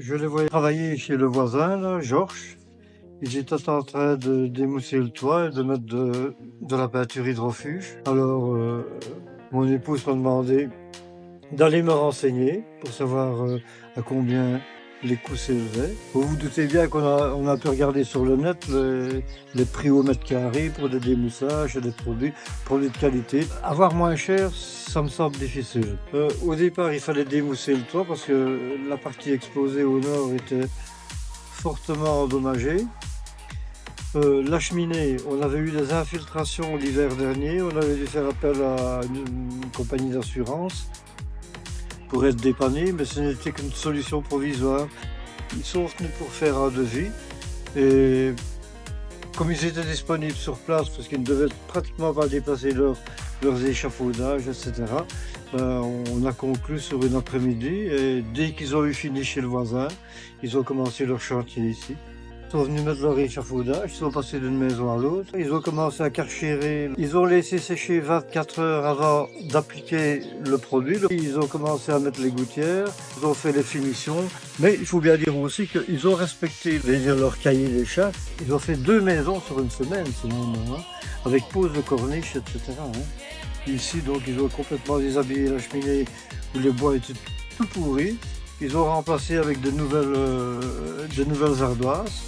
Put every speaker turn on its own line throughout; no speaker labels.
Je les voyais travailler chez le voisin, là, Georges. Ils étaient en train de démousser le toit et de mettre de la peinture hydrofuge. Alors, mon épouse m'a demandé d'aller me renseigner pour savoir à combien les coûts s'élevaient. Vous vous doutez bien on a pu regarder sur le net les prix au mètre carré pour des démoussages et des produits de qualité. Avoir moins cher, ça me semble difficile. Au départ, il fallait démousser le toit parce que la partie exposée au nord était fortement endommagée. La cheminée, on avait eu des infiltrations l'hiver dernier, on avait dû faire appel à une compagnie d'assurance pour être dépanné, mais ce n'était qu'une solution provisoire. Ils sont venus pour faire un devis et comme ils étaient disponibles sur place parce qu'ils ne devaient pratiquement pas déplacer leurs échafaudages, etc., on a conclu sur une après-midi et dès qu'ils ont eu fini chez le voisin, ils ont commencé leur chantier ici. Ils sont venus mettre leur échafaudage, ils sont passés d'une maison à l'autre, ils ont commencé à carchérer, ils ont laissé sécher 24 heures avant d'appliquer le produit, ils ont commencé à mettre les gouttières, ils ont fait les finitions, mais il faut bien dire aussi qu'ils ont respecté leur cahier des charges, ils ont fait 2 maisons sur une semaine, avec pose de corniche, etc. Ici, donc, ils ont complètement déshabillé la cheminée où les bois étaient tout pourris, ils ont remplacé avec de nouvelles ardoises.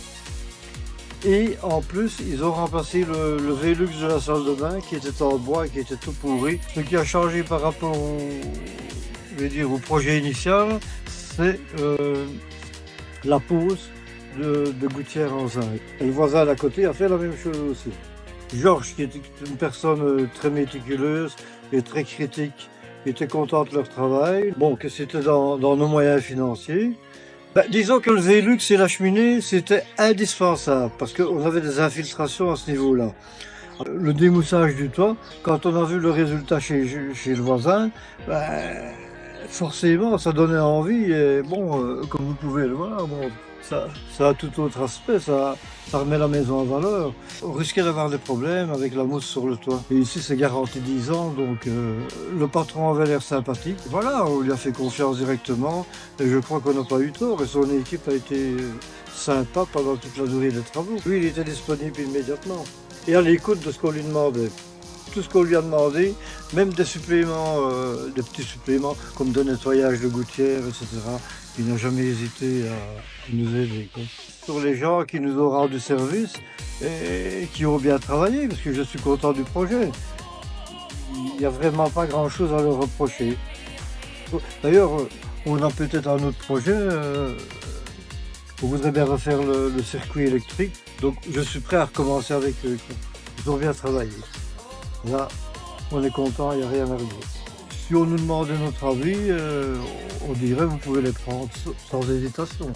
Et en plus, ils ont remplacé le Velux de la salle de bain qui était en bois, qui était tout pourri. Ce qui a changé par rapport au projet initial, c'est la pose de gouttières en zinc. Et le voisin d'à côté a fait la même chose aussi. Georges, qui était une personne très méticuleuse et très critique, était content de leur travail. Bon, que c'était dans nos moyens financiers. Disons que le Velux et la cheminée, c'était indispensable parce qu'on avait des infiltrations à ce niveau-là. Le démoussage du toit, quand on a vu le résultat chez le voisin, forcément, ça donnait envie. Et bon, comme vous pouvez le voir, bon, ça a tout autre aspect, ça remet la maison en valeur. On risquait d'avoir des problèmes avec la mousse sur le toit. Et ici, c'est garanti 10 ans, donc le patron avait l'air sympathique. Voilà, on lui a fait confiance directement, et je crois qu'on n'a pas eu tort, et son équipe a été sympa pendant toute la durée des travaux. Lui, il était disponible immédiatement, et à l'écoute de ce qu'on lui demandait. Tout ce qu'on lui a demandé, même des suppléments, des petits suppléments, comme de nettoyage de gouttières, etc. Il n'a jamais hésité à nous aider, quoi. Sur les gens qui nous ont rendu service et qui ont bien travaillé, parce que je suis content du projet. Il n'y a vraiment pas grand-chose à leur reprocher. D'ailleurs, on a peut-être un autre projet. On voudrait bien refaire le circuit électrique. Donc je suis prêt à recommencer avec eux. Ils ont bien travaillé. Là, on est content, il n'y a rien à redire. Si on nous demandait notre avis, on dirait vous pouvez les prendre sans hésitation.